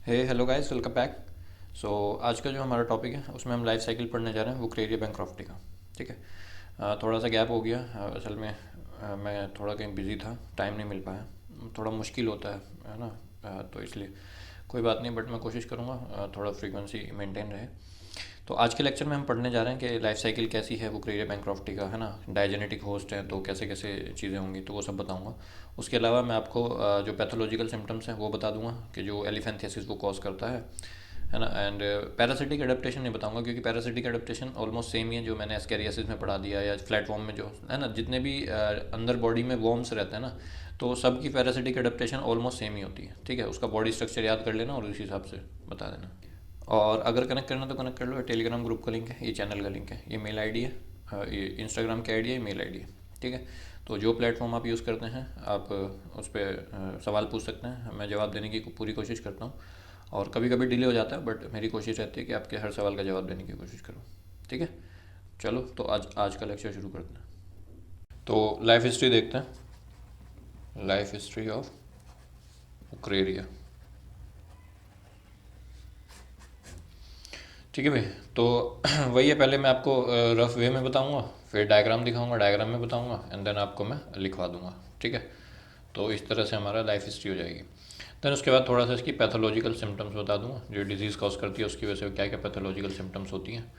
Hello guys, welcome back. So आज का जो हमारा टॉपिक है उसमें हम लाइफ साइकिल पढ़ने जा रहे हैं वुकरेरिया बैंक्रॉफ्टी का। ठीक है। थोड़ा सा गैप हो गया। असल में मैं थोड़ा कहीं बिजी था, टाइम नहीं मिल पाया। थोड़ा मुश्किल होता है ना। तो इसलिए कोई बात नहीं, बट मैं कोशिश करूँगा थोड़ा फ्रीक्वेंसी मेंटेन रहे। तो आज के लेक्चर में हम पढ़ने जा रहे हैं कि लाइफ साइकिल कैसी है वुकरेरिया बैंक्रॉफ्टी का, है ना। डायजेनेटिक होस्ट है तो कैसे कैसे चीज़ें होंगी तो वो सब बताऊंगा। उसके अलावा मैं आपको जो पैथोलॉजिकल सिम्टम्स हैं वो बता दूंगा कि जो एलिफेंथियासिस वो कॉज करता है ना। एंड पैरासिटिक एडेप्टेशन नहीं बताऊंगा क्योंकि पैरासिटिक एडेप्टेशन ऑलमोस्ट सेम ही है जो मैंने एस्कैरियासिस में पढ़ा दिया या फ्लैटफॉर्म में जो है ना, जितने भी अंदर बॉडी में वॉर्म्स रहते हैं ना, तो सबकी पैरासिटिक एडेप्टेशन ऑलमोस्ट सेम ही होती है। ठीक है, उसका बॉडी स्ट्रक्चर याद कर लेना और उस हिसाब से बता देना। और अगर कनेक्ट करना तो कनेक्ट कर लो। टेलीग्राम ग्रुप का लिंक है, ये चैनल का लिंक है, ये मेल आईडी है, ये इंस्टाग्राम की आईडी है, मेल आईडी है। ठीक है। तो जो प्लेटफॉर्म आप यूज़ करते हैं आप उस पर सवाल पूछ सकते हैं, मैं जवाब देने की पूरी कोशिश करता हूँ। और कभी कभी डिले हो जाता है बट मेरी कोशिश रहती है कि आपके हर सवाल का जवाब देने की कोशिश करूँ। ठीक है। चलो तो आज आज का लेक्चर शुरू करते हैं। तो लाइफ हिस्ट्री देखते हैं। Life history of Wuchereria. ठीक है भाई। तो वही है, पहले मैं आपको रफ वे में बताऊंगा, फिर डायग्राम दिखाऊंगा, डायग्राम में बताऊंगा, एंड देन आपको मैं लिखवा दूंगा। ठीक है। तो इस तरह से हमारा लाइफ हिस्ट्री हो जाएगी। देन उसके बाद थोड़ा सा इसकी पैथोलॉजिकल सिम्टम्स बता दूंगा, जो डिजीज़ कॉज करती है उसकी वजह से क्या क्या पैथोलॉजिकल सिम्टम्स होती हैं।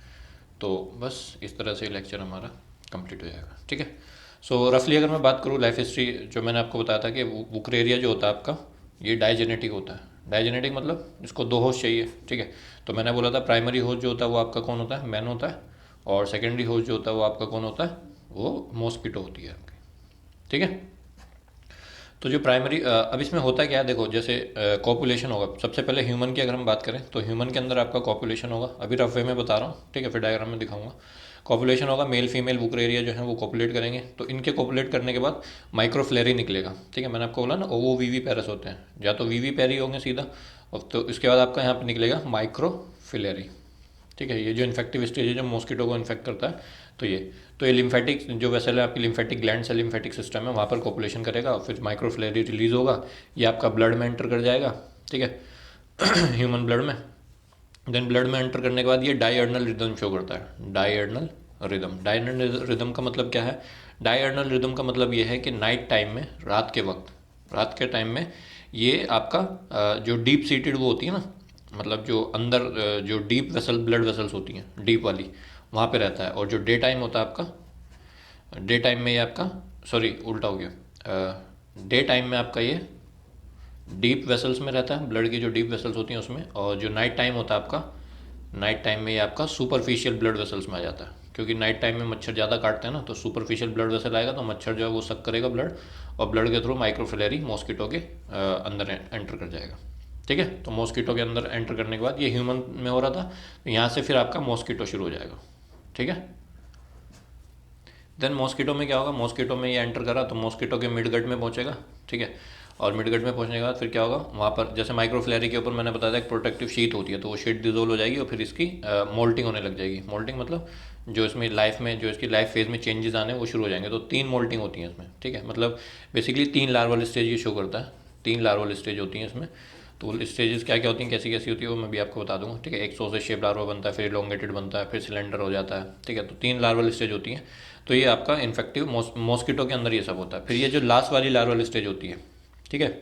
तो बस इस तरह से लेक्चर हमारा कंप्लीट हो जाएगा। ठीक है। सो रफली अगर मैं बात करूँ लाइफ हिस्ट्री, जो मैंने आपको बताया था कि वुकरेरिया जो होता है आपका, ये डायजेनेटिक होता है। डायजेनेटिक मतलब इसको दो होस्ट चाहिए। ठीक है। तो मैंने बोला था प्राइमरी होस्ट जो होता है वो आपका कौन होता है, मैन होता है। और सेकेंडरी होस्ट जो होता है वो आपका कौन होता है, वो मॉस्किटो होती है आपकी। ठीक है। तो जो प्राइमरी अब इसमें होता क्या है, देखो जैसे कॉपुलेशन होगा। सबसे पहले ह्यूमन की अगर हम बात करें तो ह्यूमन के अंदर आपका कॉपुलेशन होगा, अभी रफ वे में बता रहा हूँ। ठीक है, फिर डायग्राम में दिखाऊंगा। कॉपुलेशन होगा, मेल फीमेल वुकरेरिया जो है वो कॉपुलेट करेंगे। तो इनके कॉपुलेट करने के बाद माइक्रोफ्लेरी निकलेगा। ठीक है, मैंने आपको बोला ना ओवो वीवी पैरस होते हैं, या तो वीवी पैरी होंगे सीधा, और तो इसके बाद आपका यहाँ पे निकलेगा माइक्रोफिलेरी। ठीक है, ये जो इन्फेक्टिव स्टेज है जो मॉस्किटो को इन्फेक्ट करता है, तो ये लिम्फेटिक जो वेसल है आपकी, लिम्फेटिक ग्लैंड से लिम्फेटिक सिस्टम है, वहाँ पर कॉपुलेशन करेगा और फिर माइक्रोफ्लेरी रिलीज होगा। ये आपका ब्लड में एंटर कर जाएगा। ठीक है ह्यूमन ब्लड में। देन ब्लड में एंटर करने के बाद ये डायर्नल रिदम शो करता है। डायर्नल रिदम, डायर्नल रिदम का मतलब क्या है? डायर्नल रिदम का मतलब ये है कि नाइट टाइम में, रात के वक्त, रात के टाइम में ये आपका जो डीप सीटेड वो होती है ना, मतलब जो अंदर जो डीप वेसल, ब्लड वेसल्स होती हैं डीप वाली, वहाँ पे रहता है। और जो डे टाइम होता है आपका, डे टाइम में ये आपका, सॉरी उल्टा हो गया, डे टाइम में आपका ये डीप वेसल्स में रहता है, ब्लड की जो डीप वेसल्स होती हैं उसमें। और जो नाइट टाइम होता है आपका, नाइट टाइम में ये आपका सुपरफिशियल ब्लड वेसल्स में आ जाता है। क्योंकि नाइट टाइम में मच्छर ज़्यादा काटते हैं ना, तो सुपरफिशियल ब्लड वेसल आएगा तो मच्छर जो है वो सक करेगा ब्लड, और ब्लड के थ्रू माइक्रोफिलेरी मॉस्किटो के अंदर एंटर कर जाएगा। ठीक है। तो मॉस्किटो के अंदर एंटर करने के बाद ये ह्यूमन में हो रहा था, तो यहाँ से फिर आपका मॉस्किटो शुरू हो जाएगा। ठीक है। देन मॉस्किटो में क्या होगा, मॉस्किटो में ये एंटर करा तो मॉस्किटो के मिडगट में पहुंचेगा। ठीक है। और मिडगट में पहुंचने के बाद फिर क्या होगा, वहाँ पर जैसे माइक्रोफ्लेरी के ऊपर मैंने बताया था एक प्रोटेक्टिव शीट होती है, तो वो शीट डिजोल्व हो जाएगी और फिर इसकी मोल्टिंग होने लग जाएगी। मोल्टिंग मतलब जो इसमें लाइफ में, जो इसकी लाइफ फेज में चेंजेस आने वो शुरू हो जाएंगे। तो 3 मोल्टिंग होती हैं इसमें। ठीक है, मतलब बेसिकली 3 लार्वल स्टेज ये शो करता है। 3 लार्वल स्टेज होती हैं इसमें। तो स्टेजेस क्या क्या होती हैं, कैसी कैसी होती है, वो मैं भी आपको बता दूंगा। ठीक है, एक सॉसेज शेप लार्वा बनता है, फिर इलोंगेटेड बनता है, फिर सिलेंडर हो जाता है। ठीक है, तो 3 लार्वल स्टेज होती हैं। तो ये आपका इन्फेक्टिव मॉस्किटो के अंदर ये सब होता है। फिर ये जो लास्ट वाली लार्वल स्टेज होती है, ठीक है,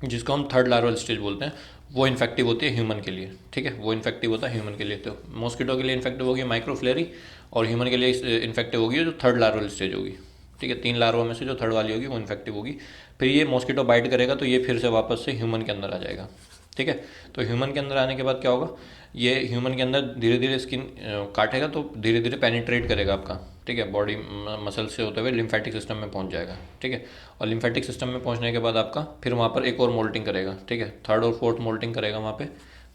जिसको हम थर्ड लार्वल स्टेज बोलते हैं, वो इन्फेक्टिव होती है ह्यूमन के लिए। ठीक है, वो इन्फेक्टिव होता है ह्यूमन के लिए। तो मॉस्किटो के लिए इन्फेक्टिव होगी माइक्रोफ्लेरी, और ह्यूमन के लिए इन्फेक्टिव होगी जो थर्ड लार्वल स्टेज होगी। ठीक है, 3 लार्वा में से जो थर्ड वाली होगी वो इन्फेक्टिव होगी। फिर ये मॉस्किटो बाइट करेगा तो ये फिर से वापस से ह्यूमन के अंदर आ जाएगा। ठीक है। तो ह्यूमन के अंदर आने के बाद क्या होगा, ये ह्यूमन के अंदर धीरे धीरे स्किन काटेगा तो धीरे धीरे पेनिट्रेट करेगा आपका। ठीक है, बॉडी मसल से होते हुए लिम्फेटिक सिस्टम में पहुंच जाएगा। ठीक है। और लिम्फेटिक सिस्टम में पहुंचने के बाद आपका फिर वहाँ पर एक और मोल्टिंग करेगा। ठीक है, थर्ड और फोर्थ मोल्टिंग करेगा वहाँ पे।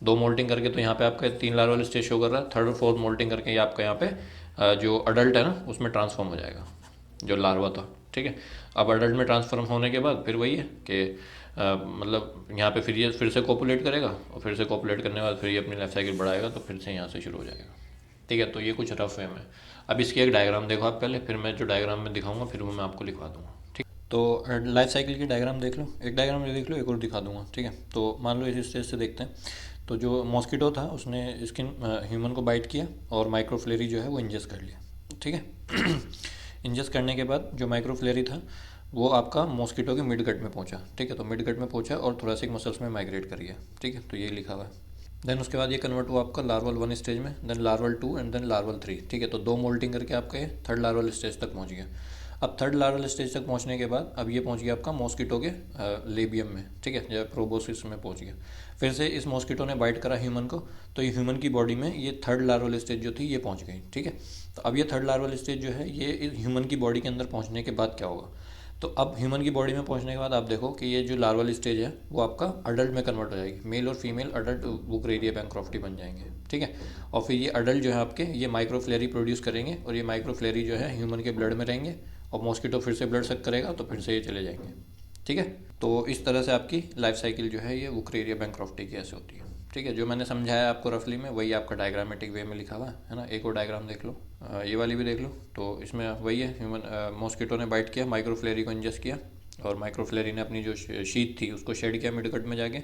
2 मोल्टिंग करके तो यहाँ पे आपका 3 लार्वल स्टेज शो कर रहा है। थर्ड और फोर्थ मोल्टिंग करके ये आपका यहाँ पे जो अडल्ट है ना उसमें ट्रांसफॉर्म हो जाएगा, जो लार्वा था। ठीक है। अब अडल्ट में ट्रांसफॉर्म होने के बाद फिर वही है कि मतलब यहाँ पे फिर ये फिर से कॉपुलेट करेगा, और फिर से कॉपुलेट करने के बाद फिर ये अपनी लाइफ साइकिल बढ़ाएगा तो फिर से यहाँ से शुरू हो जाएगा। ठीक है, तो ये कुछ रफ वे में। अब इसकी एक डायग्राम देखो आप पहले, फिर मैं जो डायग्राम में दिखाऊंगा फिर वो मैं आपको लिखवा दूंगा। ठीक। तो लाइफ साइकिल की डायग्राम देख लो, एक डायग्राम ये देख लो, एक और दिखा दूंगा, ठीक है। तो मान लो इस स्टेज से देखते हैं। तो जो मॉस्किटो था उसने स्किन ह्यूमन को बाइट किया और माइक्रोफ्लेरी जो है वो इंजेस्ट कर लिया, ठीक है। इंजेस्ट करने के बाद जो माइक्रोफ्लेरी था वो आपका मॉस्किटो के मिड गट में पहुंचा, ठीक है। तो मिड गट में पहुंचा और थोरेसिक मसल्स में माइग्रेट कर गया, ठीक है। तो ये लिखा हुआ है। देन उसके बाद ये कन्वर्ट हुआ आपका लार्वल 1 स्टेज में, then larval 2 and then larval 3, ठीक है। तो 2 मोल्टिंग करके आपका ये थर्ड लार्वल स्टेज तक पहुंच गया। अब थर्ड लार्वल स्टेज तक पहुंचने के बाद अब ये पहुंच गया आपका मॉस्किटो के लेबियम में, ठीक है, जब प्रोबोसिस में पहुंच गया। फिर से इस मॉस्किटो ने बाइट करा ह्यूमन को, तो ये ह्यूमन की बॉडी में ये थर्ड लार्वल स्टेज जो थी ये पहुंच गई, ठीक है। तो अब ये थर्ड लार्वल स्टेज जो है ये ह्यूमन की बॉडी के अंदर पहुंचने के बाद क्या होगा। तो अब ह्यूमन की बॉडी में पहुंचने के बाद आप देखो कि ये जो लार्वल स्टेज है वो आपका अडल्ट में कन्वर्ट हो जाएगी, मेल और फीमेल अडल्ट वुकरेरिया बैंक्रॉफ्टी बन जाएंगे, ठीक है। और फिर ये अडल्ट जो है आपके ये माइक्रोफ्लेरी प्रोड्यूस करेंगे और ये माइक्रोफ्लेरी जो है ह्यूमन के ब्लड में रहेंगे और मॉस्किटो फिर से ब्लड सक करेगा तो फिर से ये चले जाएंगे, ठीक है। तो इस तरह से आपकी लाइफ साइकिल जो है ये वुकरेरिया बैंक्रॉफ्टी की ऐसे होती है, ठीक है। जो मैंने समझाया आपको रफली में वही आपका डायग्रामेटिक वे में लिखा हुआ है ना। एक और डायग्राम देख लो, ये वाली भी देख लो। तो इसमें वही है, ह्यूमन मॉस्किटो ने बाइट किया, माइक्रोफ्लेरी को इंजेस्ट किया और माइक्रोफ्लेरी ने अपनी जो शीट थी उसको शेड किया मिडगट में जाके,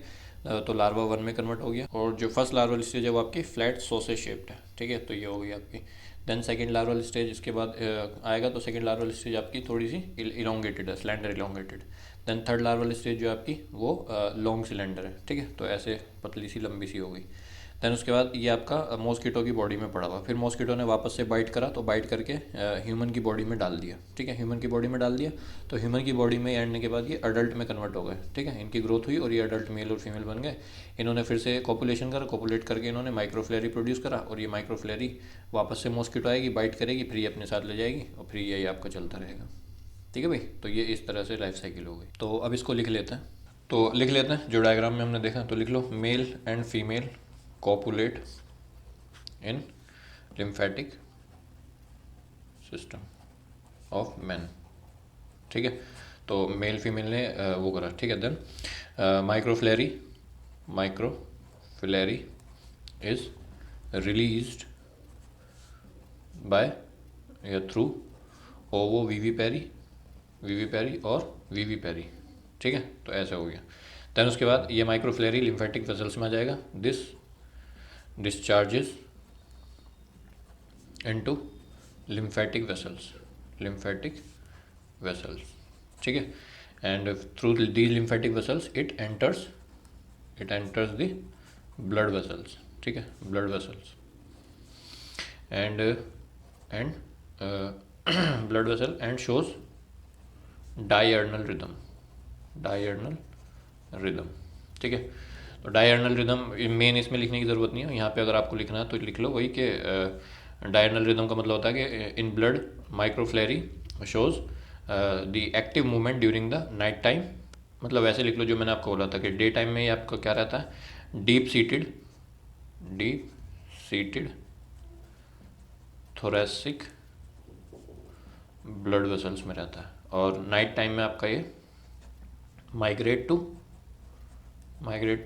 तो लार्वा 1 में कन्वर्ट हो गया। और जो फर्स्ट लार्वल स्टेज है वो आपकी फ्लैट सोसे शेप्ड है, ठीक है। तो ये हो गई आपकी। देन सेकंड लार्वल स्टेज इसके बाद आएगा, तो सेकंड लार्वल स्टेज आपकी थोड़ी सी इलोंगेटेड है, slender elongated. Then third larval stage जो आपकी वो लॉन्ग सिलेंडर है, ठीक है। तो ऐसे पतली सी लंबी सी हो गई। देन उसके बाद ये आपका मॉस्किटो की बॉडी में पड़ा हुआ, फिर मॉस्किटो ने वापस से बाइट करा तो बाइट करके ह्यूमन की बॉडी में डाल दिया, ठीक है। ह्यूमन की बॉडी में डाल दिया तो ह्यूमन की बॉडी में एंडने के बाद ये अडल्ट में कन्वर्ट हो गए, ठीक है। इनकी ग्रोथ हुई और ये अडल्ट मेल और फीमेल बन गए। इन्होंने फिर से कॉपुलेशन करा, कॉपुलेट करके इन्होंने माइक्रोफ्लेरी प्रोड्यूस करा और ये माइक्रोफ्लेरी वापस से मॉस्किटो आएगी, बाइट करेगी, फिर ये अपने साथ ले जाएगी और फिर यही आपका चलता रहेगा, ठीक है भाई। तो ये इस तरह से लाइफ साइकिल हो गई। तो अब इसको लिख लेते हैं। तो लिख लेते हैं जो डायग्राम में हमने देखा, तो लिख लो male and female copulate in lymphatic system of man, ठीक है। तो मेल फीमेल ने वो करा, ठीक है। देन माइक्रोफ्लेरी इज रिलीज्ड बाय या थ्रू ओवो वीवी पेरी और वीवी पेरी, ठीक है। तो ऐसा हो गया। देन उसके बाद ये माइक्रोफ्लेरी लिम्फेटिक वेसल्स में आ जाएगा, this discharges into lymphatic vessels, ठीक है। And through these lymphatic vessels it enters the blood vessels, ठीक है, blood vessels and blood vessel and shows diurnal rhythm, ठीक है। तो डायर्नल रिदम मेन इसमें लिखने की ज़रूरत नहीं है, यहाँ पे अगर आपको लिखना है तो लिख लो वही कि डायर्नल रिदम का मतलब होता है कि in blood microfilariae shows the active movement during the night time. मतलब वैसे लिख लो जो मैंने आपको बोला था कि डे टाइम में ही आपका क्या रहता है, deep seated thoracic blood vessels में रहता है, और नाइट टाइम में आपका ये migrate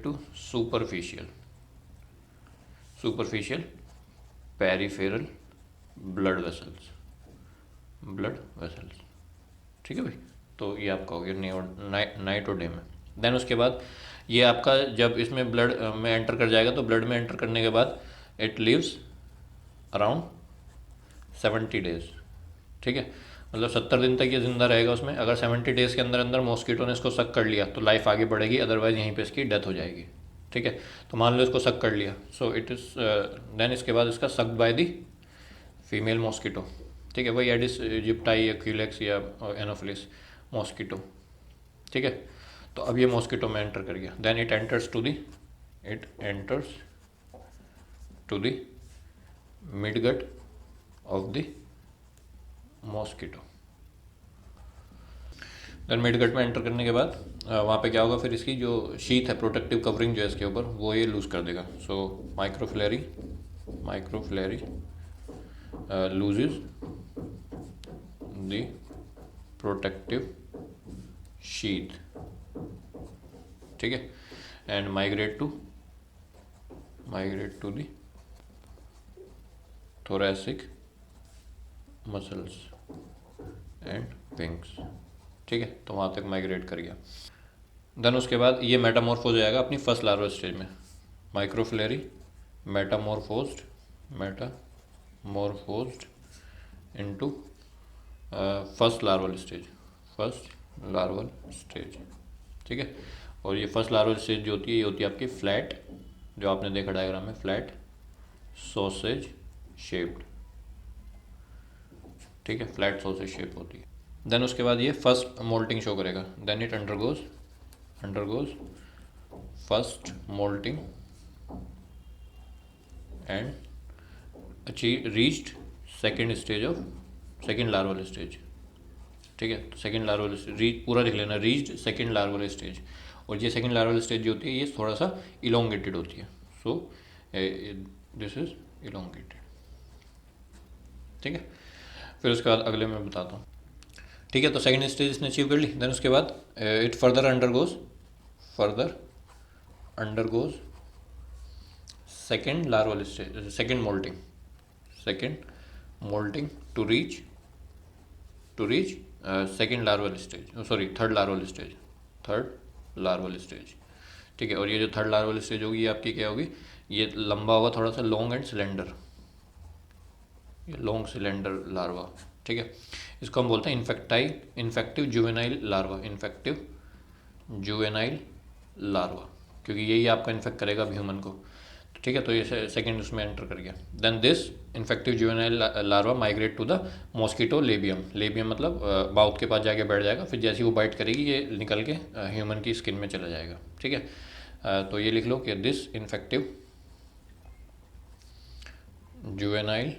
to superficial peripheral blood vessels, ठीक है भाई। तो ये आपका हो गया नाइट और डे में। देन उसके बाद ये आपका जब इसमें ब्लड में एंटर कर जाएगा, तो ब्लड में एंटर करने के बाद इट लिव्स अराउंड 70 डेज, ठीक है। मतलब 70 दिन तक ये जिंदा रहेगा उसमें। अगर 70 डेज के अंदर अंदर मॉस्किटो ने इसको सक कर लिया तो लाइफ आगे बढ़ेगी, अदरवाइज यहीं पे इसकी डेथ हो जाएगी, ठीक है। तो मान लो इसको सक कर लिया, सो इट इज़ देन इसके बाद इसका sucked by the female mosquito, ठीक है। वही एडिस इजिप्टाई या क्यूलेक्स या एनोफिलिस मॉस्किटो, ठीक है। तो अब ये मॉस्किटो में एंटर कर गया, then it enters to the midgut of the mosquito. Then midgut में एंटर करने के बाद वहाँ पे क्या होगा, फिर इसकी जो शीथ है, प्रोटेक्टिव कवरिंग जो है इसके ऊपर, वो ये लूज कर देगा। So microfilariae loses the protective sheath, ठीक है, and migrate to the thoracic muscles and wings, ठीक है, तो वहाँ तक माइग्रेट कर गया। देन उसके बाद ये मेटामॉर्फ हो जाएगा अपनी फर्स्ट लार्वल स्टेज में, microfilariae metamorphosed metamorphosed into first larval stage, first larval stage, ठीक है। और ये फर्स्ट लार्वल स्टेज जो होती है ये होती है आपकी फ्लैट, जो आपने देखा डायग्राम में, फ्लैट सॉसेज शेप्ड, ठीक है, फ्लैट सॉसेज शेप होती है। देन उसके बाद ये फर्स्ट मोल्टिंग शो करेगा, then it undergoes first moulting and reached second stage of second larval stage, ठीक है। तो सेकेंड लार्वल रीच पूरा लिख लेना, रीच्ड सेकेंड लार्वल स्टेज। और ये सेकेंड लार्वल स्टेज जो होती है ये थोड़ा सा इलोंगेटेड होती है, सो दिस इज इलोंगेटेड, ठीक है। फिर उसके बाद अगले मैं बताता हूँ, ठीक है। तो सेकेंड स्टेज इसने अचीव कर ली। देन उसके बाद it further undergoes second larval stage, second moulting to reach second larval stage, sorry third larval stage, ठीक है। और ये जो थर्ड लार्वल स्टेज होगी ये आपकी क्या होगी, ये लंबा होगा थोड़ा सा, लॉन्ग एंड सिलेंडर, ये लॉन्ग सिलेंडर लार्वा, ठीक है। इसको हम बोलते हैं इन्फेक्टिव जुवेनाइल लार्वा, क्योंकि यही आपका इन्फेक्ट करेगा ह्यूमन को, ठीक है। तो ये सेकेंड उसमें एंटर कर गया। Then this infective juvenile larva migrate to the mosquito labium मतलब माउथ के पास जाके बैठ जाएगा, फिर जैसे वो बाइट करेगी ये निकल के ह्यूमन की स्किन में चला जाएगा, ठीक है। तो ये लिख लो कि this infective juvenile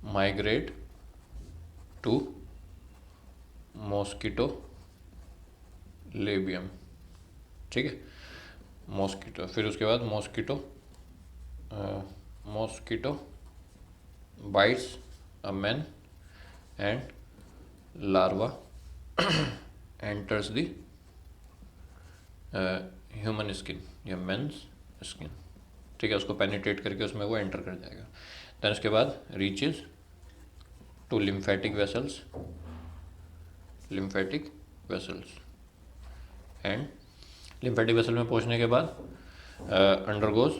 migrate to mosquito labium, ठीक है, मॉस्किटो। फिर उसके बाद mosquito bites a man and larva enters the human skin या मेंस स्किन, ठीक है। उसको पेनिट्रेट करके उसमें वो एंटर कर जाएगा। देन उसके बाद reaches to lymphatic vessels and lymphatic vessel में पहुंचने के बाद undergoes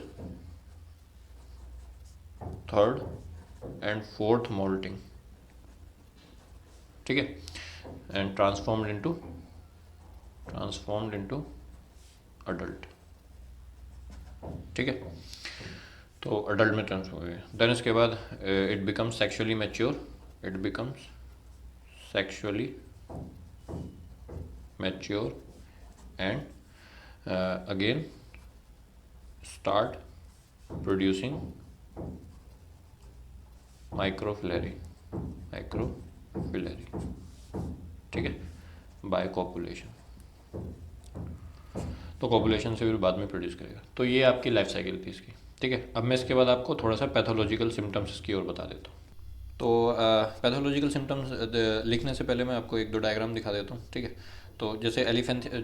third and fourth moulting, ठीक है, एंड ट्रांसफॉर्म्ड इनटू अडल्ट, ठीक है। तो अडल्ट में ट्रांसफॉर्म हो गया। देन इसके बाद it becomes sexually mature and again start producing माइक्रोफिलेरी, ठीक है, बाय कॉपुलेशन। तो कॉपुलेशन से फिर बाद में प्रोड्यूस करेगा। तो ये आपकी लाइफ साइकिल थी इसकी, ठीक है। अब मैं इसके बाद आपको थोड़ा सा पैथोलॉजिकल सिम्टम्स की ओर बता देता हूँ। तो पैथोलॉजिकल सिम्टम्स लिखने से पहले मैं आपको एक दो डायग्राम दिखा देता हूँ, ठीक है। तो जैसे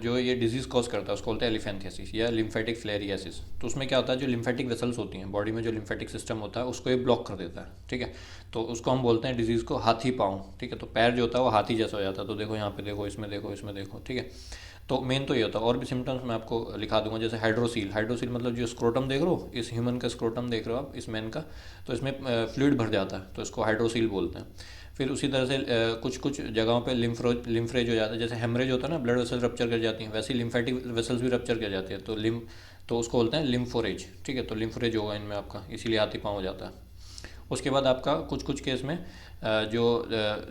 जो ये डिजीज़ कॉज करता है उसको बोलते हैं एलिफेंथियासिस या लिम्फेटिक फ्लेरियासिस। तो उसमें क्या होता है, जो लिम्फेटिक वेसल्स होती हैं बॉडी में, जो लिम्फेटिक सिस्टम होता है उसको ये ब्लॉक कर देता है, ठीक है। तो उसको हम बोलते हैं डिजीज़ को हाथी पाँव, ठीक है। तो पैर जो होता है वो हाथी जैसा हो जाता है। तो देखो यहाँ पे देखो, इसमें देखो, ठीक है। तो मेन तो ये होता है। और भी सिम्टम्स मैं आपको लिखा दूंगा, जैसे हाइड्रोसील मतलब जो स्क्रोटम देख रहे हो, इस ह्यूमन का स्क्रोटम देख रहे हो आप, इस मैन का, तो इसमें फ्लूइड भर जाता है, तो इसको हाइड्रोसील बोलते हैं। फिर उसी तरह से कुछ जगहों पे लिम्फरेज हो जाता है, जैसे हेमरेज होता है ना, ब्लड वेसल रप्चर कर जाती हैं, वैसे ही लिम्फेटिक वेसल्स भी रप्चर कर जाती है, तो उसको बोलते हैं लिम्फोरेज, ठीक है। तो लिम्फोरेज होगा इनमें आपका, इसीलिए हाथी पाँव हो जाता है। उसके बाद आपका कुछ केस में जो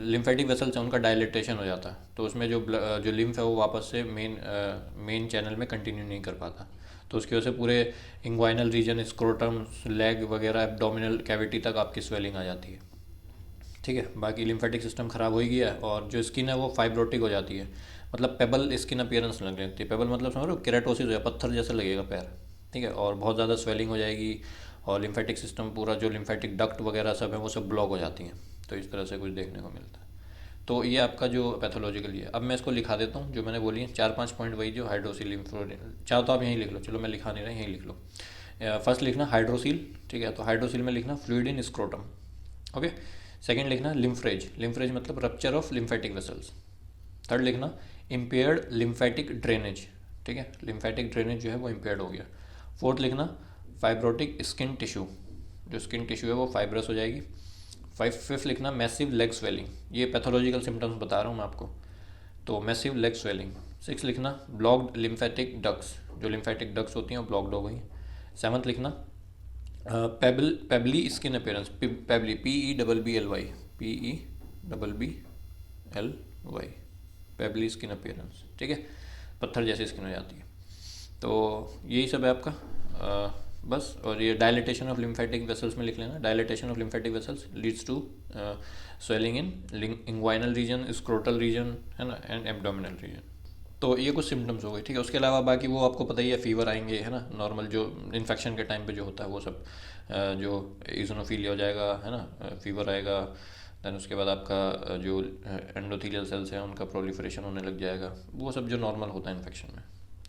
लिम्फेटिक वेसल्स हैं उनका डायलेटेशन हो जाता है, तो उसमें जो लिम्फ है वो वापस से मेन चैनल में कंटिन्यू नहीं कर पाता, तो उसकी वजह से पूरे इंग्वाइनल रीजन, स्क्रोटम, लेग वगैरह, एब्डोमिनल कैविटी तक आपकी स्वेलिंग आ जाती है, ठीक है। बाकी लिम्फेटिक सिस्टम ख़राब हो ही गया है, और जो स्किन है वो फाइब्रोटिक हो जाती है, मतलब पेबल स्किन अपीयरेंस लग जाती है। पेबल मतलब समझ लो केराटोसिस हो जाए, पत्थर जैसा लगेगा पैर, ठीक है। और बहुत ज़्यादा स्वेलिंग हो जाएगी, और लिम्फेटिक सिस्टम पूरा, जो लिम्फेटिक डक्ट वगैरह सब है वो सब ब्लॉक हो जाती हैं। तो इस तरह से कुछ देखने को मिलता है। तो ये आपका जो पैथोलॉजिकल है। अब मैं इसको लिखा देता हूँ, जो मैंने बोली है 4-5 पॉइंट, वही जो हाइड्रोसील लिम्फोरेज, चाहो तो आप यहीं लिख लो, चलो मैं लिखा नहीं रहा, यहीं लिख लो। फर्स्ट लिखना हाइड्रोसील, ठीक है। तो हाइड्रोसील में लिखना fluid in scrotum, okay. Second लिखना लिम्फरेज मतलब rupture of lymphatic vessels, third लिखना इम्पेयर्ड लिम्फेटिक ड्रेनेज, ठीक है, लिम्फेटिक ड्रेनेज जो है वो इम्पेयर्ड हो गया। फोर्थ लिखना फाइब्रोटिक स्किन टिश्यू, जो स्किन टिश्यू है वो फाइब्रस हो जाएगी। फिफ्थ लिखना मैसिव लेग स्वेलिंग, ये पैथोलॉजिकल सिम्टम्स बता रहा हूँ मैं आपको, तो मैसिव लेग स्वेलिंग। सिक्स लिखना ब्लॉक्ड लिम्फेटिक डक्स, जो लिम्फेटिक डक्स होती हैं वो ब्लॉक्ड हो गई। सेवन्थ लिखना पेबली skin appearance, पेबली PEBBLY, PEBBLY, पेबली skin appearance, ठीक है, पत्थर जैसी स्किन हो जाती है। तो यही सब है आपका बस। और ये डायलिटेशन ऑफ लिम्फेटिक वेसल्स में लिख लेना, dilatation of lymphatic vessels leads to swelling in inguinal region, scrotal region, है ना, एंड एब्डोमिनल रीजन। तो ये कुछ सिम्टम्स हो गए, ठीक है। उसके अलावा बाकी वो आपको पता ही है, फीवर आएंगे, है ना, नॉर्मल जो इन्फेक्शन के टाइम पे जो होता है वो सब, जो इजोनोफीलिया हो जाएगा, है ना, फीवर आएगा। देन उसके बाद आपका जो एंडोथीलियल सेल्स हैं उनका प्रोलिफरेशन होने लग जाएगा, वो सब जो नॉर्मल होता है इन्फेक्शन में।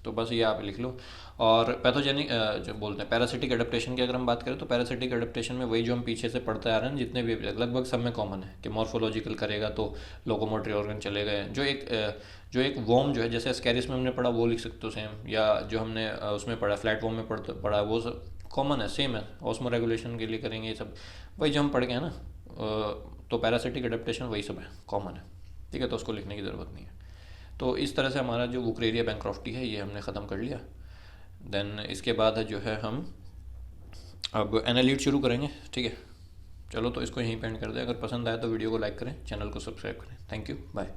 तो बस ये आप लिख लो। और पैथोजेनिक जो बोलते हैं पैरासिटिक एडेप्टेशन की अगर हम बात करें, तो पैरासिटिक एडेप्टेशन में वही जो हम पीछे से पढ़ते आ रहे हैं, जितने भी लगभग सब में कॉमन है कि मॉर्फोलॉजिकल करेगा तो लोकोमोटरी ऑर्गन चले गए। जो एक वॉर्म जो है, जैसे स्कैरिस में हमने पढ़ा वो लिख सकते हो सेम, या जो हमने उसमें पढ़ा फ्लैट वॉर्म में पढ़ा वो सब कॉमन है, सेम है। ऑस्मो रेगुलेशन के लिए करेंगे ये सब, वही जो हम पढ़ गए हैं ना। तो पैरासिटिक एडेप्टेशन वही सब है, कॉमन है, ठीक है, तो उसको लिखने की ज़रूरत नहीं है। तो इस तरह से हमारा जो वुकरेरिया बैंक्रॉफ्टी है ये हमने ख़त्म कर लिया। देन इसके बाद जो है हम अब एनालिट शुरू करेंगे, ठीक है। चलो तो इसको यहीं पे एंड कर दें। अगर पसंद आए तो वीडियो को लाइक करें, चैनल को सब्सक्राइब करें। Thank you, bye.